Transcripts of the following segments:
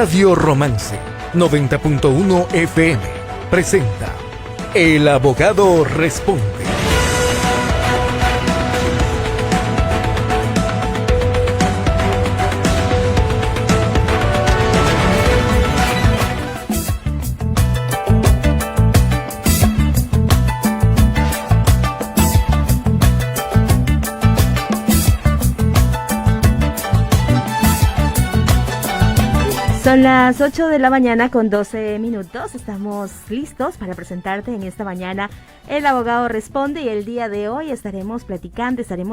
Radio Romance 90.1 FM presenta El Abogado Responde. Son las 8 de la mañana con 12 minutos. Estamos listos para presentarte en esta mañana El Abogado Responde, y el día de hoy estaremos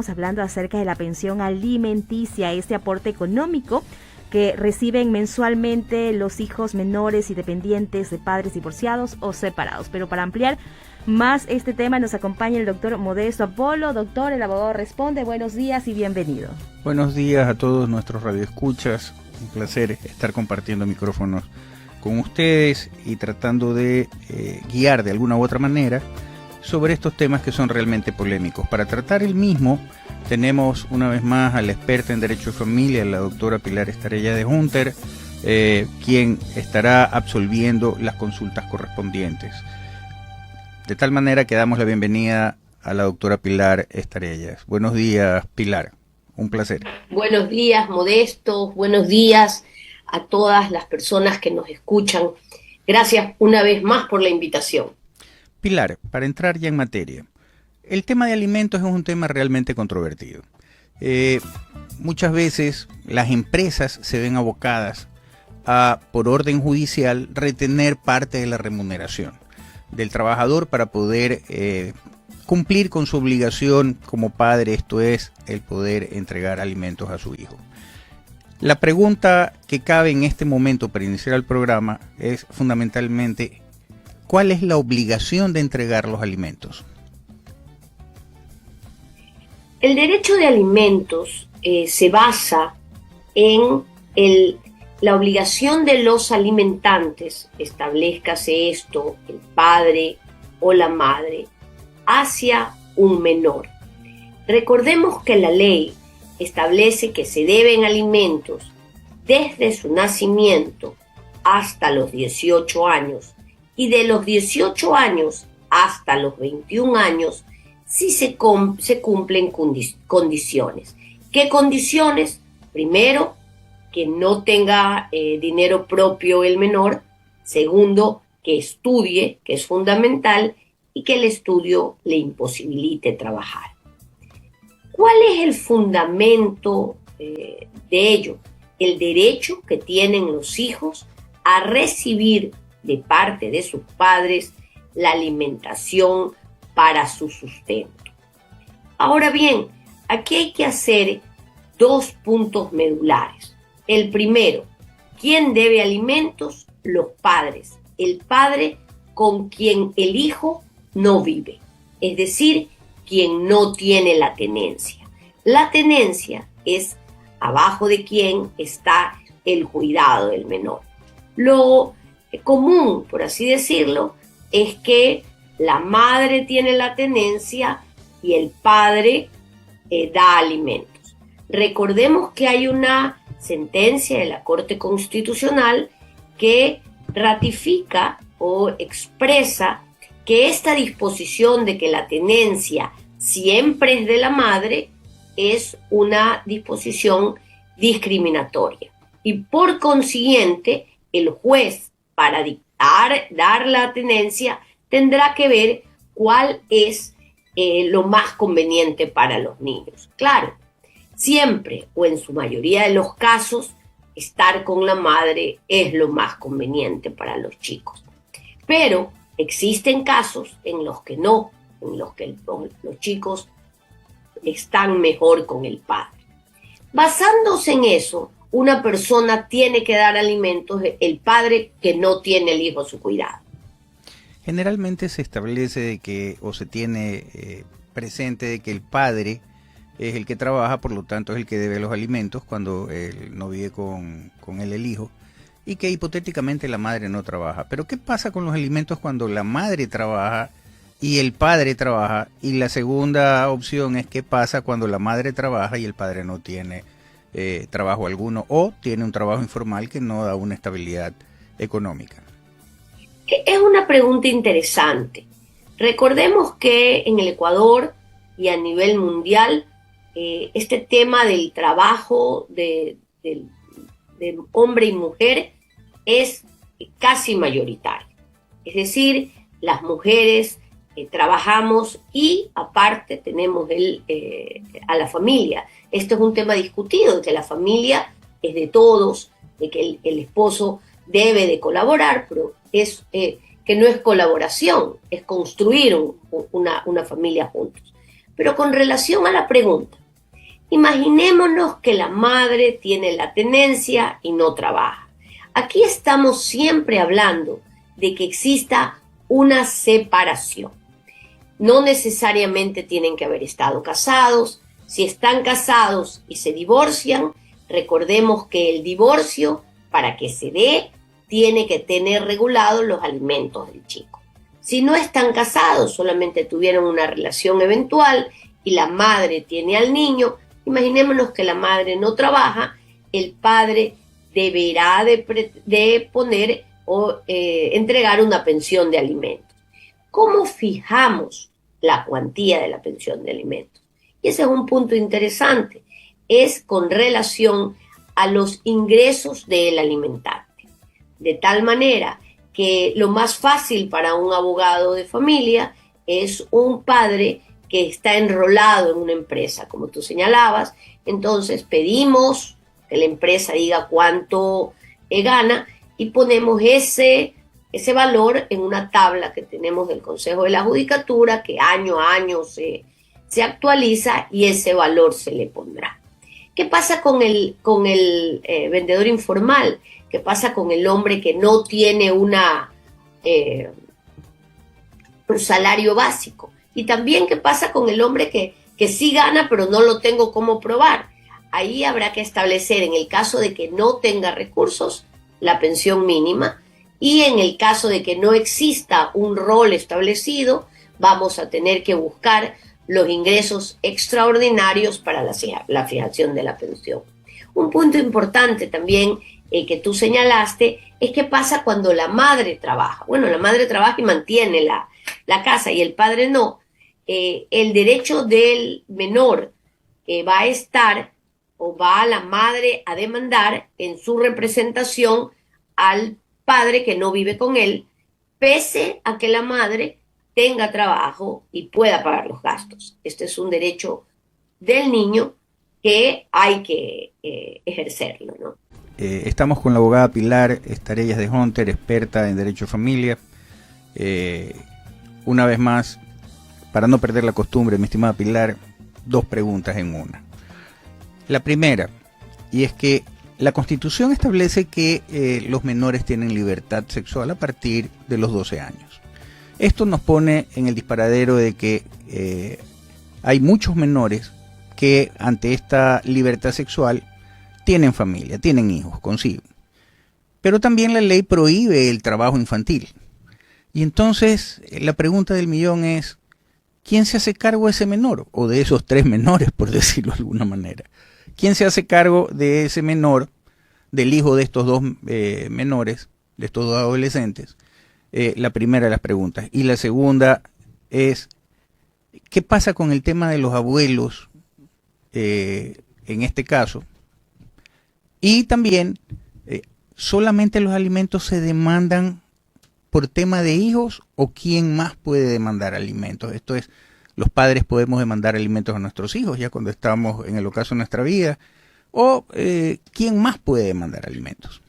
hablando acerca de la pensión alimenticia, este aporte económico que reciben mensualmente los hijos menores y dependientes de padres divorciados o separados. Pero para ampliar más este tema nos acompaña el doctor Modesto Apolo. Doctor, El Abogado Responde, buenos días y bienvenido. Buenos días a todos nuestros radioescuchas. Un placer estar compartiendo micrófonos con ustedes y tratando de guiar de alguna u otra manera sobre estos temas que son realmente polémicos. Para tratar el mismo, tenemos una vez más a la experta en Derecho de Familia, la doctora Pilar Estrella de Junter, quien estará absolviendo las consultas correspondientes. De tal manera que damos la bienvenida a la doctora Pilar Estrella. Buenos días, Pilar. Un placer. Buenos días, Modesto. Buenos días a todas las personas que nos escuchan. Gracias una vez más por la invitación. Pilar, para entrar ya en materia, el tema de alimentos es un tema realmente controvertido. Muchas veces las empresas se ven abocadas a, por orden judicial, retener parte de la remuneración del trabajador para poder cumplir con su obligación como padre, esto es, el poder entregar alimentos a su hijo. La pregunta que cabe en este momento para iniciar el programa es fundamentalmente, ¿cuál es la obligación de entregar los alimentos? El derecho de alimentos se basa en la obligación de los alimentantes, establezcase esto, el padre o la madre, hacia un menor. Recordemos que la ley establece que se deben alimentos desde su nacimiento hasta los 18 años y de los 18 años hasta los 21 años si se cumplen condiciones. ¿Qué condiciones? Primero, que no tenga dinero propio el menor. Segundo, que estudie, que es fundamental, y que el estudio le imposibilite trabajar. ¿Cuál es el fundamento de ello? El derecho que tienen los hijos a recibir de parte de sus padres la alimentación para su sustento. Ahora bien, aquí hay que hacer dos puntos medulares. El primero, ¿quién debe alimentos? Los padres. El padre con quien el hijo no vive, es decir, quien no tiene la tenencia. La tenencia es abajo de quien está el cuidado del menor. Lo común, por así decirlo, es que la madre tiene la tenencia y el padre da alimentos. Recordemos que hay una sentencia de la Corte Constitucional que ratifica o expresa que esta disposición de que la tenencia siempre es de la madre es una disposición discriminatoria. Y por consiguiente, el juez, para dar la tenencia, tendrá que ver cuál es lo más conveniente para los niños. Claro, siempre o en su mayoría de los casos, estar con la madre es lo más conveniente para los chicos. Pero existen casos en los que no, en los que los chicos están mejor con el padre. Basándose en eso, una persona tiene que dar alimentos el padre que no tiene el hijo a su cuidado. Generalmente se establece de que, o se tiene presente de que el padre es el que trabaja, por lo tanto es el que debe los alimentos cuando él no vive con él el hijo, y que hipotéticamente la madre no trabaja. Pero ¿qué pasa con los alimentos cuando la madre trabaja y el padre trabaja? Y la segunda opción es qué pasa cuando la madre trabaja y el padre no tiene trabajo alguno o tiene un trabajo informal que no da una estabilidad económica? Es una pregunta interesante. Recordemos que en el Ecuador y a nivel mundial, este tema del trabajo de hombre y mujer es casi mayoritario. Es decir, las mujeres trabajamos y aparte tenemos a la familia. Esto es un tema discutido, de que la familia es de todos, de que el esposo debe de colaborar, pero es que no es colaboración, es construir una familia juntos. Pero con relación a la pregunta, imaginémonos que la madre tiene la tenencia y no trabaja. Aquí estamos siempre hablando de que exista una separación. No necesariamente tienen que haber estado casados. Si están casados y se divorcian, recordemos que el divorcio, para que se dé, tiene que tener regulados los alimentos del chico. Si no están casados, solamente tuvieron una relación eventual y la madre tiene al niño, imaginémonos que la madre no trabaja, el padre deberá de poner o entregar una pensión de alimentos. ¿Cómo fijamos la cuantía de la pensión de alimentos? Y ese es un punto interesante, es con relación a los ingresos del alimentante. De tal manera que lo más fácil para un abogado de familia es un padre que está enrolado en una empresa, como tú señalabas. Entonces pedimos que la empresa diga cuánto gana y ponemos ese valor en una tabla que tenemos del Consejo de la Judicatura, que año a año se actualiza y ese valor se le pondrá. ¿Qué pasa con el vendedor informal? ¿Qué pasa con el hombre que no tiene un salario básico? Y también qué pasa con el hombre que sí gana pero no lo tengo cómo probar. Ahí habrá que establecer, en el caso de que no tenga recursos, la pensión mínima, y en el caso de que no exista un rol establecido, vamos a tener que buscar los ingresos extraordinarios para la fijación de la pensión. Un punto importante también que tú señalaste es qué pasa cuando la madre trabaja. Bueno, la madre trabaja y mantiene la casa y el padre no. El derecho del menor va a estar o va a la madre a demandar en su representación al padre que no vive con él, pese a que la madre tenga trabajo y pueda pagar los gastos. Este es un derecho del niño que hay que ejercerlo, ¿no? Estamos con la abogada Pilar Estarellas de Hunter, experta en Derecho de Familia. Una vez más, para no perder la costumbre, mi estimada Pilar, dos preguntas en una. La primera, y es que la Constitución establece que los menores tienen libertad sexual a partir de los 12 años. Esto nos pone en el disparadero de que hay muchos menores que ante esta libertad sexual tienen familia, tienen hijos consigo. Pero también la ley prohíbe el trabajo infantil. Y entonces la pregunta del millón es, ¿quién se hace cargo de ese menor? O de esos tres menores, por decirlo de alguna manera. ¿Quién se hace cargo de ese menor, del hijo de estos dos menores, de estos dos adolescentes? La primera de las preguntas. Y la segunda es, ¿qué pasa con el tema de los abuelos en este caso? Y también, ¿solamente los alimentos se demandan por tema de hijos o quién más puede demandar alimentos? Esto es, los padres podemos demandar alimentos a nuestros hijos ya cuando estamos en el ocaso de nuestra vida, o quién más puede demandar alimentos.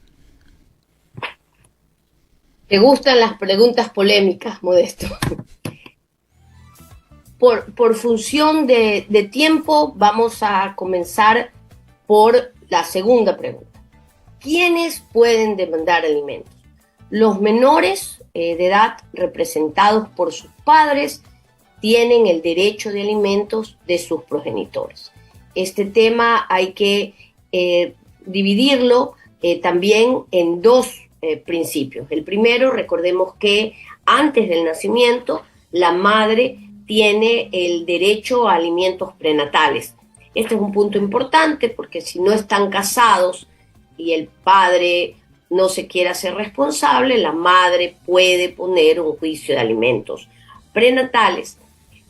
¿Te gustan las preguntas polémicas, Modesto? Por función de tiempo, vamos a comenzar por la segunda pregunta. ¿Quiénes pueden demandar alimentos? Los menores de edad representados por sus padres tienen el derecho de alimentos de sus progenitores. Este tema hay que dividirlo también en dos principios. El primero, recordemos que antes del nacimiento, la madre tiene el derecho a alimentos prenatales. Este es un punto importante porque si no están casados y el padre no se quiere hacer responsable, la madre puede poner un juicio de alimentos prenatales.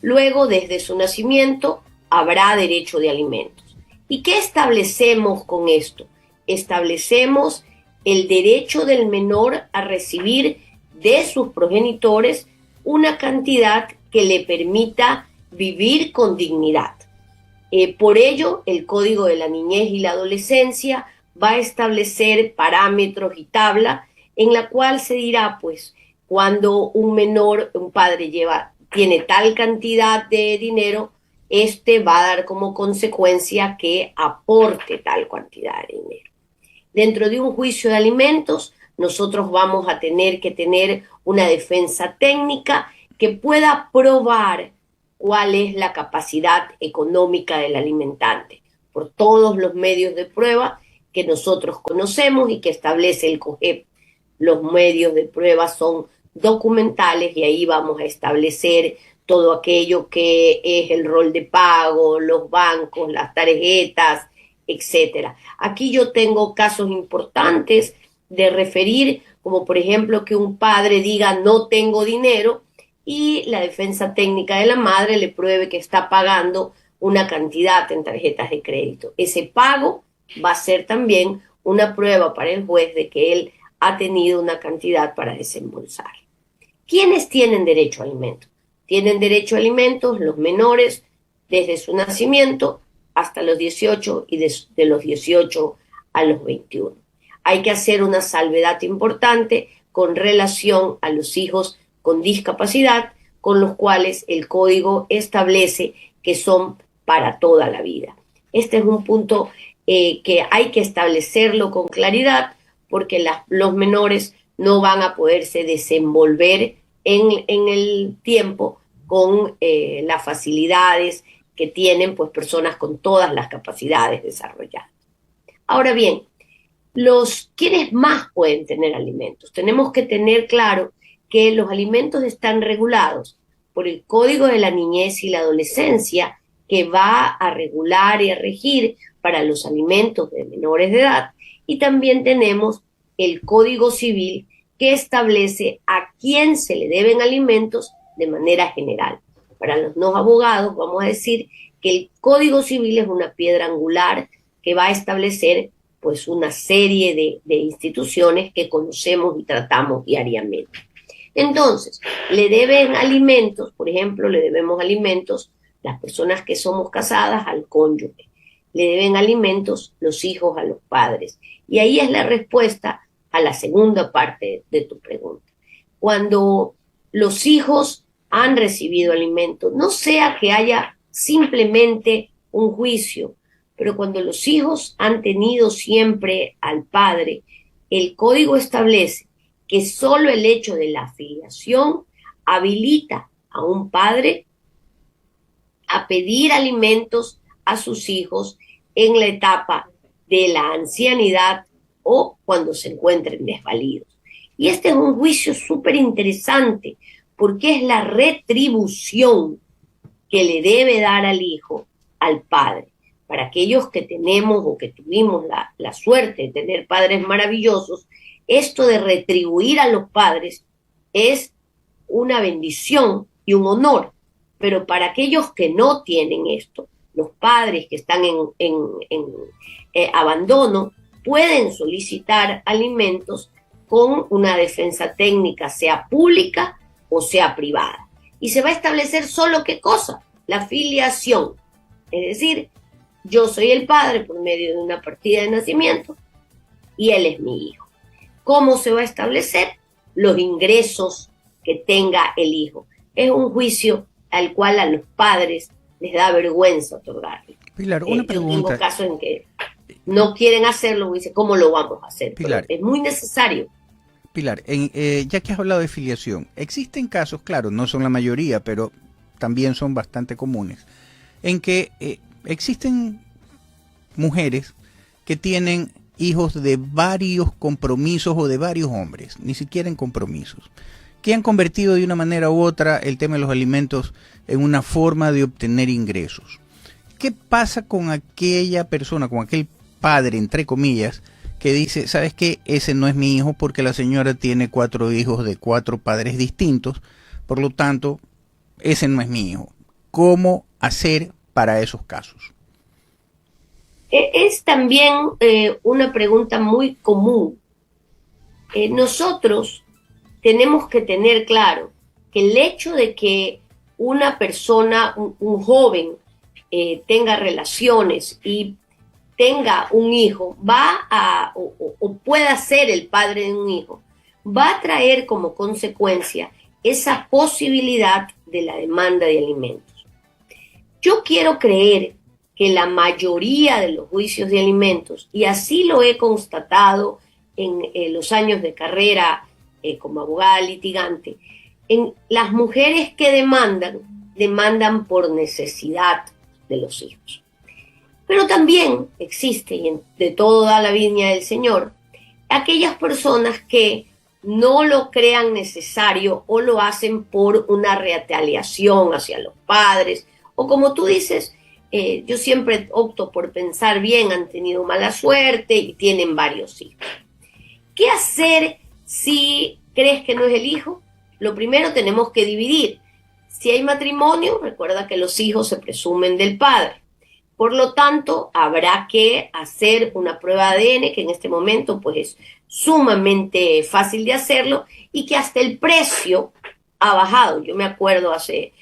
Luego, desde su nacimiento, habrá derecho de alimentos. ¿Y qué establecemos con esto? Establecemos el derecho del menor a recibir de sus progenitores una cantidad que le permita vivir con dignidad. Por ello, el Código de la Niñez y la Adolescencia va a establecer parámetros y tabla en la cual se dirá, pues, cuando un menor, un padre tiene tal cantidad de dinero, va a dar como consecuencia que aporte tal cantidad de dinero. Dentro de un juicio de alimentos, nosotros vamos a tener que tener una defensa técnica que pueda probar cuál es la capacidad económica del alimentante, por todos los medios de prueba que nosotros conocemos y que establece el COGEP. Los medios de prueba son documentales y ahí vamos a establecer todo aquello que es el rol de pago, los bancos, las tarjetas, etcétera. Aquí yo tengo casos importantes de referir, como por ejemplo que un padre diga no tengo dinero y la defensa técnica de la madre le pruebe que está pagando una cantidad en tarjetas de crédito. Ese pago va a ser también una prueba para el juez de que él ha tenido una cantidad para desembolsar. ¿Quiénes tienen derecho a alimentos? Tienen derecho a alimentos los menores desde su nacimiento hasta los 18 y de los 18 a los 21. Hay que hacer una salvedad importante con relación a los hijos con discapacidad, con los cuales el código establece que son para toda la vida. Este es un punto que hay que establecerlo con claridad porque los menores no van a poderse desenvolver en el tiempo con las facilidades que tienen pues personas con todas las capacidades desarrolladas. Ahora bien, ¿quiénes más pueden tener alimentos? Tenemos que tener claro que los alimentos están regulados por el Código de la Niñez y la Adolescencia, que va a regular y a regir para los alimentos de menores de edad, y también tenemos el Código Civil, que establece a quién se le deben alimentos de manera general. Para los no abogados vamos a decir que el Código Civil es una piedra angular que va a establecer pues una serie de instituciones que conocemos y tratamos diariamente. Entonces, le deben alimentos, por ejemplo, le debemos alimentos las personas que somos casadas al cónyuge, le deben alimentos los hijos a los padres. Y ahí es la respuesta a la segunda parte de tu pregunta. Cuando los hijos han recibido alimentos, no sea que haya simplemente un juicio, pero cuando los hijos han tenido siempre al padre, el código establece que solo el hecho de la filiación habilita a un padre a pedir alimentos a sus hijos en la etapa de la ancianidad o cuando se encuentren desvalidos. Y este es un juicio súper interesante porque es la retribución que le debe dar al hijo al padre. Para aquellos que tenemos o que tuvimos la suerte de tener padres maravillosos, esto de retribuir a los padres es una bendición y un honor. Pero para aquellos que no tienen esto, los padres que están en abandono, pueden solicitar alimentos con una defensa técnica, sea pública o sea privada. Y se va a establecer solo ¿qué cosa? La filiación. Es decir, yo soy el padre por medio de una partida de nacimiento y él es mi hijo. ¿Cómo se va a establecer? Los ingresos que tenga el hijo. Es un juicio al cual a los padres les da vergüenza otorgarle. Pilar, una pregunta. Tengo casos en que no quieren hacerlo y dicen, ¿cómo lo vamos a hacer? Pilar, pero es muy necesario. Pilar, ya que has hablado de filiación, existen casos, claro, no son la mayoría, pero también son bastante comunes, en que existen mujeres que tienen hijos de varios compromisos o de varios hombres, ni siquiera en compromisos, que han convertido de una manera u otra el tema de los alimentos en una forma de obtener ingresos. ¿qué pasa con aquella persona, con aquel padre, entre comillas, que dice, ¿sabes qué? Ese no es mi hijo porque la señora tiene 4 hijos de 4 padres distintos, por lo tanto, ese no es mi hijo. ¿Cómo hacer para esos casos? Es también una pregunta muy común. Nosotros tenemos que tener claro que el hecho de que una persona, un joven, tenga relaciones y tenga un hijo, o pueda ser el padre de un hijo, va a traer como consecuencia esa posibilidad de la demanda de alimentos. Yo quiero creer que la mayoría de los juicios de alimentos, y así lo he constatado en los años de carrera como abogada litigante, en las mujeres que demandan por necesidad de los hijos. Pero también existe, y de todo da la viña del Señor, aquellas personas que no lo crean necesario o lo hacen por una retaliación hacia los padres, o como tú dices, yo siempre opto por pensar bien, han tenido mala suerte y tienen varios hijos. ¿Qué hacer si crees que no es el hijo? Lo primero, tenemos que dividir. Si hay matrimonio, recuerda que los hijos se presumen del padre. Por lo tanto, habrá que hacer una prueba de ADN, que en este momento pues es sumamente fácil de hacerlo y que hasta el precio ha bajado. Yo me acuerdo hace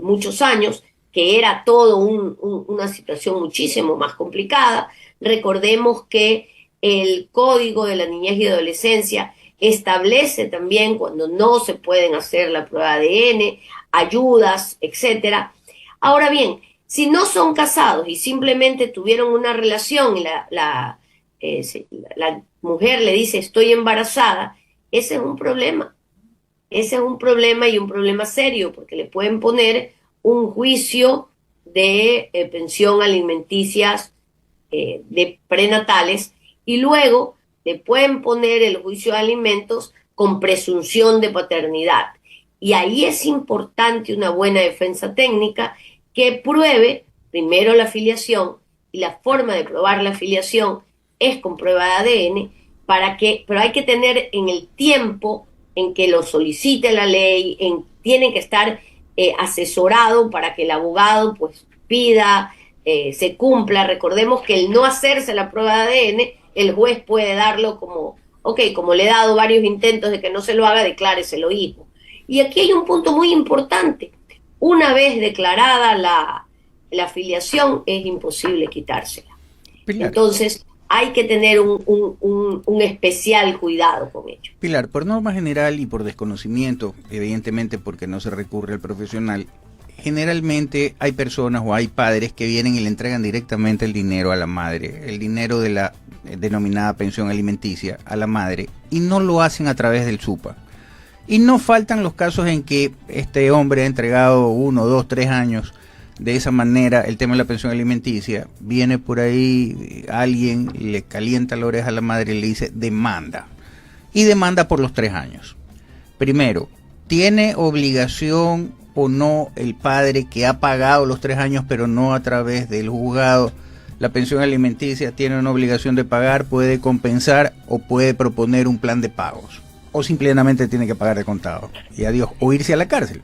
muchos años que era todo una situación muchísimo más complicada. Recordemos que el Código de la Niñez y Adolescencia establece también cuando no se pueden hacer la prueba de ADN, ayudas, etcétera. Ahora bien, si no son casados y simplemente tuvieron una relación y la mujer le dice estoy embarazada, ese es un problema. Ese es un problema y un problema serio porque le pueden poner un juicio de pensión alimenticias de prenatales y luego le pueden poner el juicio de alimentos con presunción de paternidad. Y ahí es importante una buena defensa técnica que pruebe primero la filiación, y la forma de probar la filiación es con prueba de ADN, pero hay que tener en el tiempo en que lo solicite la ley, tiene que estar asesorado para que el abogado pues pida, se cumpla. Recordemos que el no hacerse la prueba de ADN, el juez puede darlo como, como le he dado varios intentos de que no se lo haga, decláreselo hijo. Y aquí hay un punto muy importante. Una vez declarada la filiación, es imposible quitársela. Pilar. Entonces, hay que tener un especial cuidado con ello. Pilar, por norma general y por desconocimiento, evidentemente porque no se recurre al profesional, generalmente hay personas o hay padres que vienen y le entregan directamente el dinero a la madre, el dinero de la denominada pensión alimenticia a la madre, y no lo hacen a través del SUPA. Y no faltan los casos en que este hombre ha entregado 1, 2, 3 años de esa manera el tema de la pensión alimenticia. Viene por ahí alguien, le calienta la oreja a la madre y le dice demanda. Y demanda por los 3 años. Primero, ¿tiene obligación o no el padre que ha pagado los 3 años pero no a través del juzgado la pensión alimenticia? ¿Tiene una obligación de pagar? ¿Puede compensar o puede proponer un plan de pagos? ¿O simplemente tiene que pagar de contado? Y adiós, o irse a la cárcel.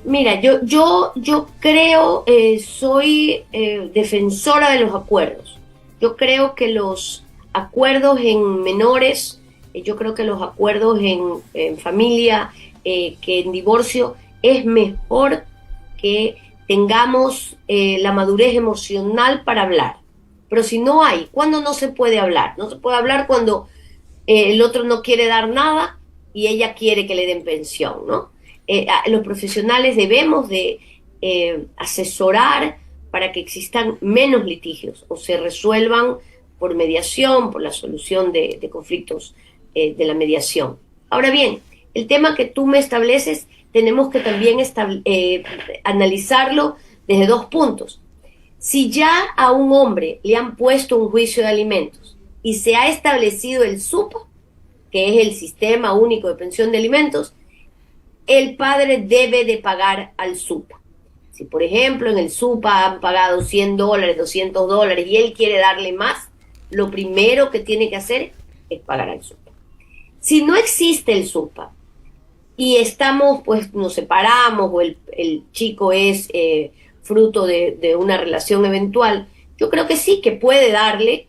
Mira, yo creo, soy defensora de los acuerdos. Yo creo que los acuerdos en menores, yo creo que los acuerdos en familia, que en divorcio, es mejor que tengamos la madurez emocional para hablar. Pero si no hay, ¿cuándo no se puede hablar? No se puede hablar cuando el otro no quiere dar nada y ella quiere que le den pensión, ¿no? Los profesionales debemos de asesorar para que existan menos litigios o se resuelvan por mediación, por la solución de conflictos de la mediación. Ahora bien, el tema que tú me estableces, tenemos que también analizarlo desde 2 puntos. Si ya a un hombre le han puesto un juicio de alimentos y se ha establecido el SUPA, que es el Sistema Único de Pensión de Alimentos, el padre debe de pagar al SUPA. Si, por ejemplo, en el SUPA han pagado $100, $200 y él quiere darle más, lo primero que tiene que hacer es pagar al SUPA. Si no existe el SUPA y estamos, pues nos separamos o el chico es fruto de una relación eventual, yo creo que sí, que puede darle.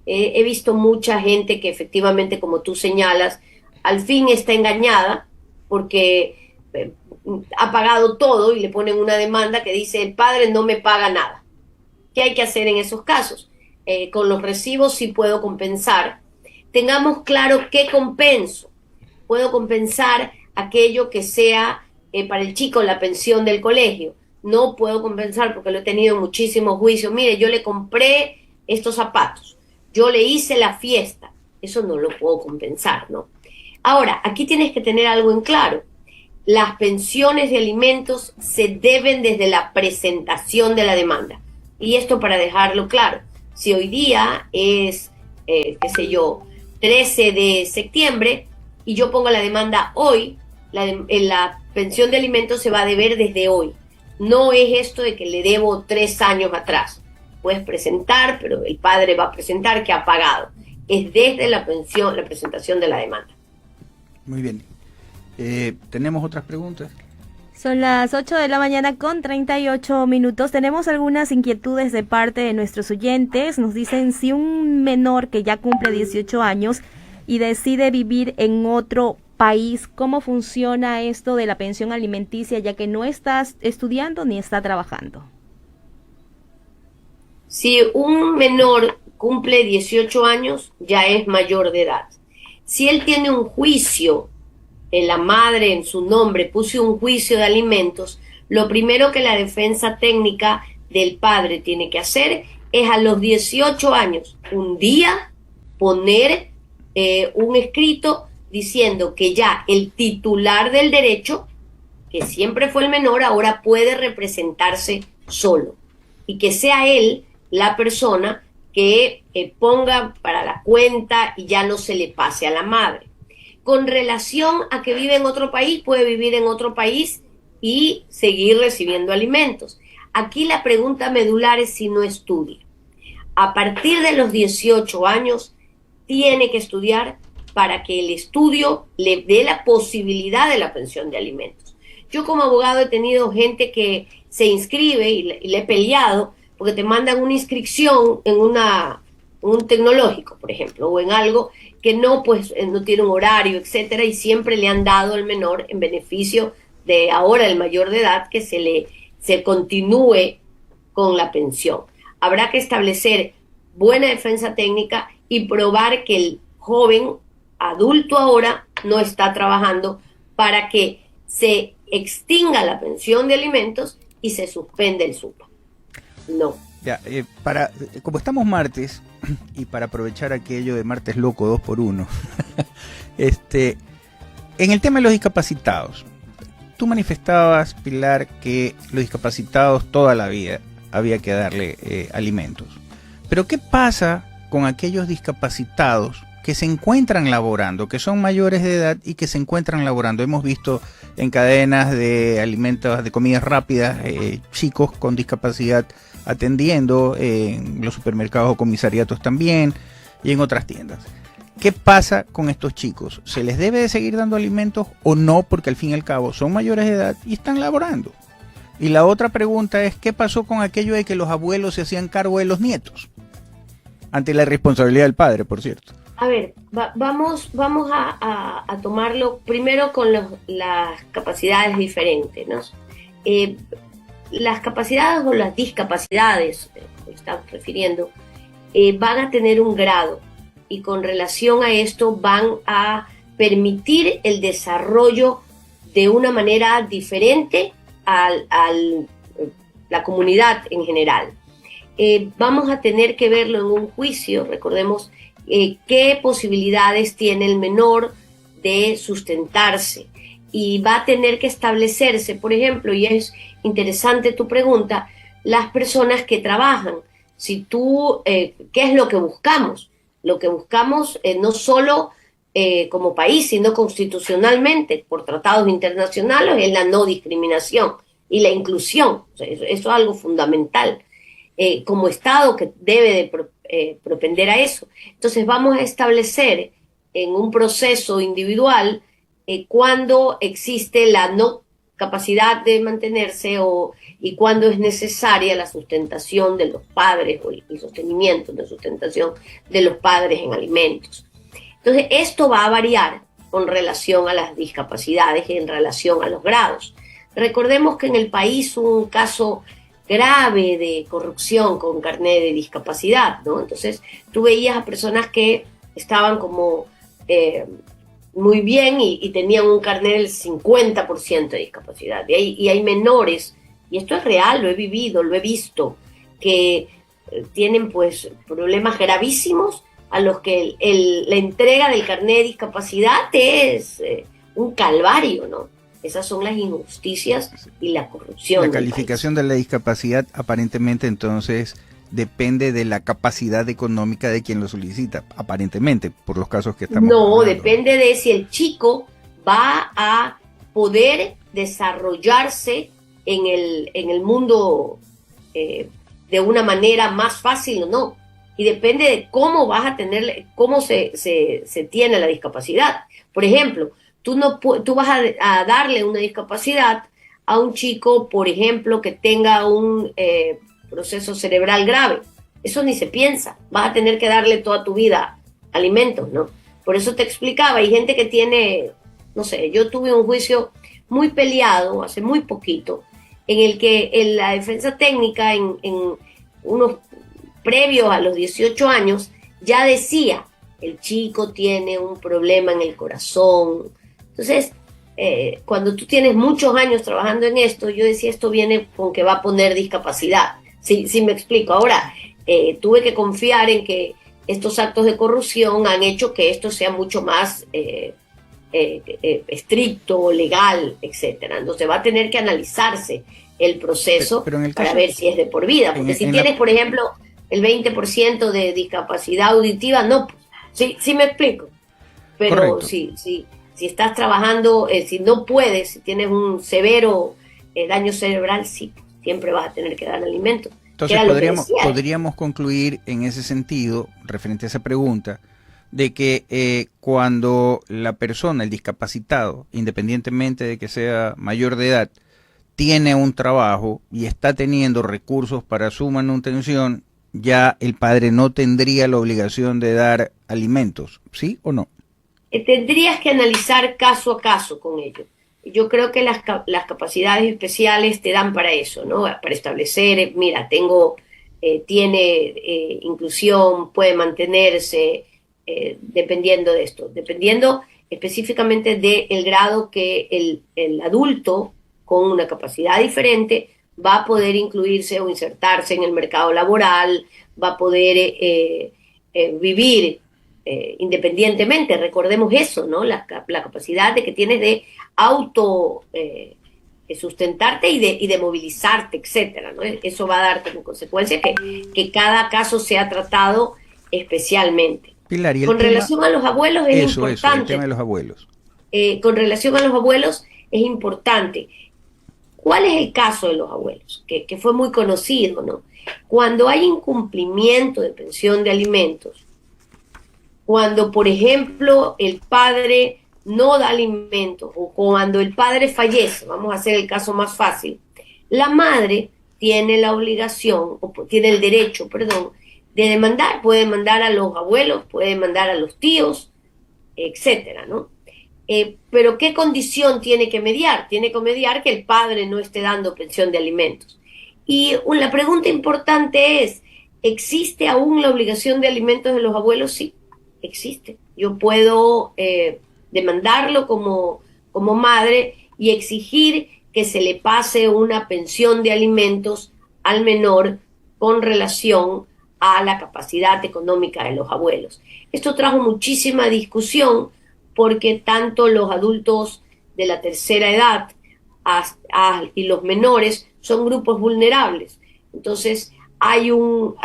He visto mucha gente que efectivamente, como tú señalas, al fin está engañada porque ha pagado todo y le ponen una demanda que dice el padre no me paga nada. ¿Qué hay que hacer en esos casos? Con los recibos sí puedo compensar. Tengamos claro qué compenso. Puedo compensar aquello que sea para el chico la pensión del colegio. No puedo compensar, porque lo he tenido en muchísimos juicios. Mire, yo le compré estos zapatos, yo le hice la fiesta. Eso no lo puedo compensar, ¿no? Ahora, aquí tienes que tener algo en claro. Las pensiones de alimentos se deben desde la presentación de la demanda. Y esto para dejarlo claro. Si hoy día es, 13 de septiembre, y yo pongo la demanda hoy, la pensión de alimentos se va a deber desde hoy. No es esto de que le debo 3 años atrás. Puedes presentar, pero el padre va a presentar que ha pagado. Es desde la presentación de la demanda. Muy bien. ¿Tenemos otras preguntas? Son las 8 de la mañana con 38 minutos. Tenemos algunas inquietudes de parte de nuestros oyentes. Nos dicen si un menor que ya cumple 18 años y decide vivir en otro país, ¿cómo funciona esto de la pensión alimenticia, ya que no está estudiando ni está trabajando? Si un menor cumple 18 años, ya es mayor de edad. Si él tiene un juicio, la madre en su nombre puso un juicio de alimentos, lo primero que la defensa técnica del padre tiene que hacer es a los 18 años, un día, poner un escrito diciendo que ya el titular del derecho, que siempre fue el menor, ahora puede representarse solo, y que sea él la persona que ponga para la cuenta y ya no se le pase a la madre. Con relación a que vive en otro país, puede vivir en otro país y seguir recibiendo alimentos. Aquí la pregunta medular es si no estudia. A partir de los 18 años, tiene que estudiar para que el estudio le dé la posibilidad de la pensión de alimentos. Yo como abogado he tenido gente que se inscribe y le he peleado porque te mandan una inscripción en un tecnológico, por ejemplo, o en algo que no tiene un horario, etcétera, y siempre le han dado al menor en beneficio de ahora el mayor de edad que se continúe con la pensión. Habrá que establecer buena defensa técnica y probar que el joven adulto ahora no está trabajando para que se extinga la pensión de alimentos y se suspende el SUPA. No. Ya, como estamos martes, y para aprovechar aquello de martes loco 2x1, en el tema de los discapacitados, tú manifestabas, Pilar, que los discapacitados toda la vida había que darle alimentos. Pero ¿qué pasa con aquellos discapacitados que se encuentran laborando, que son mayores de edad y que se encuentran laborando? Hemos visto en cadenas de alimentos, de comidas rápidas, chicos con discapacidad atendiendo en los supermercados o comisariatos también, y en otras tiendas. ¿Qué pasa con estos chicos? ¿Se les debe de seguir dando alimentos o no? Porque al fin y al cabo son mayores de edad y están laborando. Y la otra pregunta es, ¿qué pasó con aquello de que los abuelos se hacían cargo de los nietos? Ante la irresponsabilidad del padre, por cierto. A ver, vamos a tomarlo primero con las capacidades diferentes, ¿no? Las capacidades o las discapacidades, me están refiriendo, van a tener un grado, y con relación a esto van a permitir el desarrollo de una manera diferente a la comunidad en general. Vamos a tener que verlo en un juicio. Recordemos qué posibilidades tiene el menor de sustentarse, y va a tener que establecerse, por ejemplo, y es interesante tu pregunta, las personas que trabajan. Si tú, ¿qué es lo que buscamos? Lo que buscamos no solo como país, sino constitucionalmente, por tratados internacionales, es la no discriminación. y la inclusión. O sea, eso es algo fundamental como Estado que debe de propender a eso. Entonces vamos a establecer en un proceso individual cuándo existe la no capacidad de mantenerse y cuándo es necesaria la sustentación de los padres o el sostenimiento de sustentación de los padres en alimentos. Entonces esto va a variar con relación a las discapacidades y en relación a los grados. Recordemos que en el país hubo un caso grave de corrupción con carnet de discapacidad, ¿no? Entonces tú veías a personas que estaban como muy bien y tenían un carnet del 50% de discapacidad. Y hay menores, y esto es real, lo he vivido, lo he visto, que tienen pues problemas gravísimos a los que la entrega del carnet de discapacidad es un calvario, ¿no? Esas son las injusticias y la corrupción. La calificación de la discapacidad aparentemente entonces depende de la capacidad económica de quien lo solicita, aparentemente, por los casos que estamos hablando. Depende de si el chico va a poder desarrollarse en el mundo de una manera más fácil o no. Y depende de cómo vas a tener, cómo se tiene la discapacidad. Por ejemplo, tú vas a darle una discapacidad a un chico, por ejemplo, que tenga un proceso cerebral grave. Eso ni se piensa. Vas a tener que darle toda tu vida alimentos, ¿no? Por eso te explicaba, hay gente que tiene, no sé, yo tuve un juicio muy peleado hace muy poquito, en el que en la defensa técnica, en unos previos a los 18 años, ya decía, el chico tiene un problema en el corazón. Entonces, cuando tú tienes muchos años trabajando en esto, yo decía, esto viene con que va a poner discapacidad. Sí me explico. Ahora, tuve que confiar en que estos actos de corrupción han hecho que esto sea mucho más estricto, legal, etcétera. Entonces va a tener que analizarse el proceso pero en el para caso, ver si es de por vida. Porque si tienes, por ejemplo, el 20% de discapacidad auditiva, no. Sí me explico. Pero si estás trabajando, si no puedes, si tienes un severo daño cerebral, sí, siempre vas a tener que dar alimentos. Entonces podríamos concluir en ese sentido, referente a esa pregunta, de que cuando la persona, el discapacitado, independientemente de que sea mayor de edad, tiene un trabajo y está teniendo recursos para su manutención, ya el padre no tendría la obligación de dar alimentos, ¿sí o no? Tendrías que analizar caso a caso con ello. Yo creo que las capacidades especiales te dan para eso, ¿no? Para establecer, mira, tiene inclusión, puede mantenerse, dependiendo de esto, dependiendo específicamente del grado que el adulto con una capacidad diferente va a poder incluirse o insertarse en el mercado laboral, va a poder vivir independientemente. Recordemos eso, ¿no? La capacidad de que tienes de auto sustentarte y de movilizarte, etcétera, ¿no? Eso va a dar como consecuencia que cada caso sea tratado especialmente. Pilar, ¿y con relación a los abuelos es importante. El tema de los abuelos. Con relación a los abuelos es importante. ¿Cuál es el caso de los abuelos? Que fue muy conocido, ¿no? Cuando hay incumplimiento de pensión de alimentos, cuando, por ejemplo, el padre no da alimentos o cuando el padre fallece, vamos a hacer el caso más fácil, la madre tiene la obligación, o tiene el derecho, perdón, de demandar. Puede demandar a los abuelos, puede demandar a los tíos, etcétera, ¿no? Pero ¿qué condición tiene que mediar? Tiene que mediar que el padre no esté dando pensión de alimentos. Y la pregunta importante es, ¿existe aún la obligación de alimentos de los abuelos? Sí, existe. Yo puedo demandarlo como madre y exigir que se le pase una pensión de alimentos al menor con relación a la capacidad económica de los abuelos. Esto trajo muchísima discusión porque tanto los adultos de la tercera edad y los menores son grupos vulnerables. Entonces hay un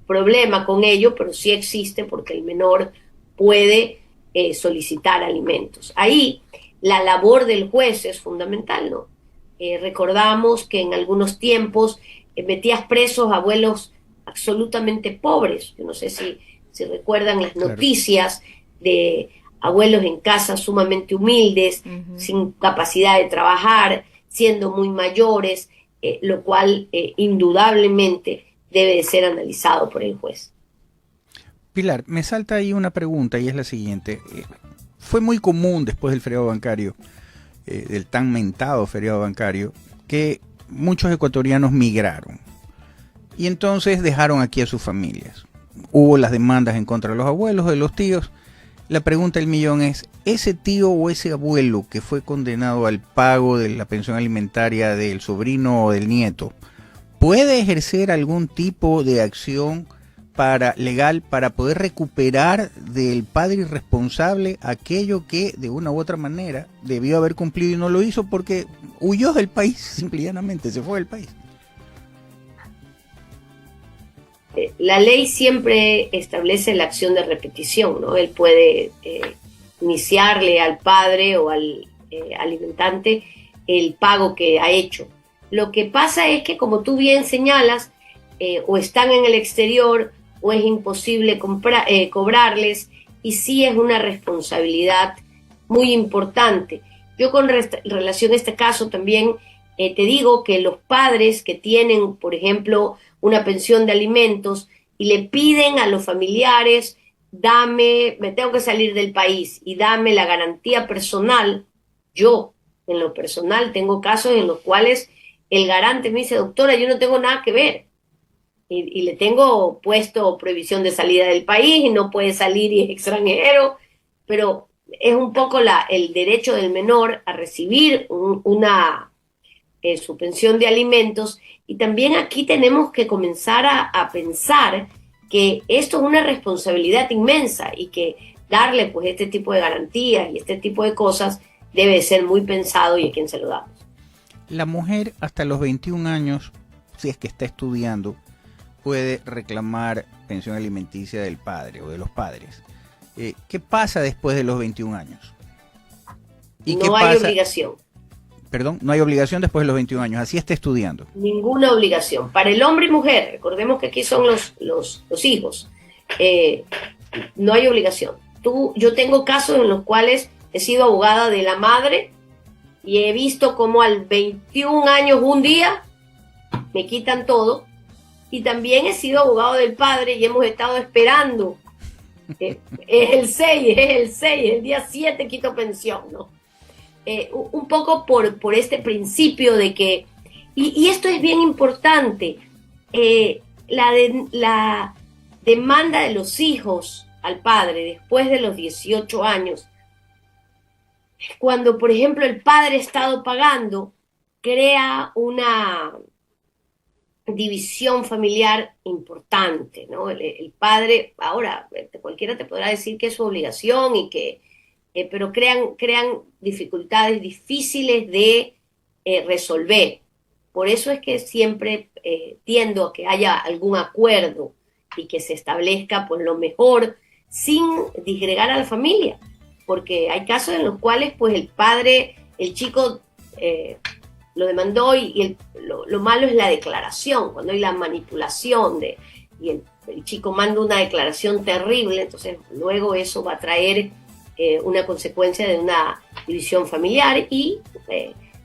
problema con ello, pero sí existe porque el menor puede solicitar alimentos. Ahí la labor del juez es fundamental, ¿no? Recordamos que en algunos tiempos metías presos a abuelos absolutamente pobres. Yo no sé si recuerdan las noticias de abuelos en casas sumamente humildes, sin capacidad de trabajar, siendo muy mayores, lo cual indudablemente debe de ser analizado por el juez. Pilar, me salta ahí una pregunta y es la siguiente. Fue muy común después del feriado bancario, del tan mentado feriado bancario, que muchos ecuatorianos migraron y entonces dejaron aquí a sus familias. Hubo las demandas en contra de los abuelos, de los tíos. La pregunta del millón es, ¿ese tío o ese abuelo que fue condenado al pago de la pensión alimentaria del sobrino o del nieto, puede ejercer algún tipo de acción legal para poder recuperar del padre irresponsable aquello que de una u otra manera debió haber cumplido y no lo hizo porque huyó del país, simple y llanamente se fue del país? La ley siempre establece la acción de repetición, ¿no? Él puede iniciarle al padre o al alimentante el pago que ha hecho. Lo que pasa es que, como tú bien señalas, o están en el exterior o es imposible cobrarles, y sí es una responsabilidad muy importante. Yo con relación a este caso también te digo que los padres que tienen, por ejemplo, una pensión de alimentos y le piden a los familiares, me tengo que salir del país y dame la garantía personal. Yo, en lo personal, tengo casos en los cuales el garante me dice, doctora, yo no tengo nada que ver. Y le tengo puesto prohibición de salida del país y no puede salir y es extranjero, pero es un poco el derecho del menor a recibir su pensión de alimentos. Y también aquí tenemos que comenzar a pensar que esto es una responsabilidad inmensa y que darle pues este tipo de garantías y este tipo de cosas debe ser muy pensado y a quién se lo damos. La mujer hasta los 21 años, si es que está estudiando, puede reclamar pensión alimenticia del padre o de los padres. ¿Qué pasa después de los 21 años? ¿Y no hay obligación. Perdón, no hay obligación después de los 21 años, así está estudiando. Ninguna obligación. Para el hombre y mujer, recordemos que aquí son los hijos, no hay obligación. Yo tengo casos en los cuales he sido abogada de la madre y he visto como al 21 años un día me quitan todo. Y también he sido abogado del padre y hemos estado esperando. Es el 6, el día 7 quito pensión, ¿no? Un poco por este principio de que, y esto es bien importante, la demanda de los hijos al padre después de los 18 años, cuando por ejemplo el padre ha estado pagando, crea una división familiar importante, ¿no? El padre, ahora cualquiera te podrá decir que es su obligación y que, pero crean dificultades difíciles de resolver. Por eso es que siempre tiendo a que haya algún acuerdo y que se establezca pues lo mejor sin disgregar a la familia, porque hay casos en los cuales pues el padre, el chico lo demandó y lo malo es la declaración, cuando hay la manipulación y el chico manda una declaración terrible, entonces luego eso va a traer una consecuencia de una división familiar y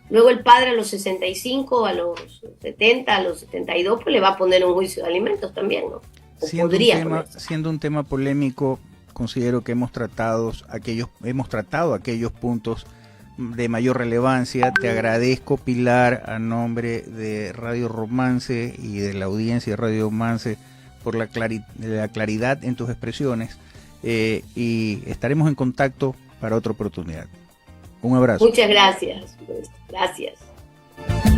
luego el padre a los 65, a los 70, a los 72, pues le va a poner un juicio de alimentos también, ¿no? Siendo un tema polémico, considero que hemos tratado aquellos puntos de mayor relevancia. Te agradezco, Pilar, a nombre de Radio Romance y de la audiencia de Radio Romance por la claridad en tus expresiones, y estaremos en contacto para otra oportunidad. Un abrazo. Muchas gracias. Gracias.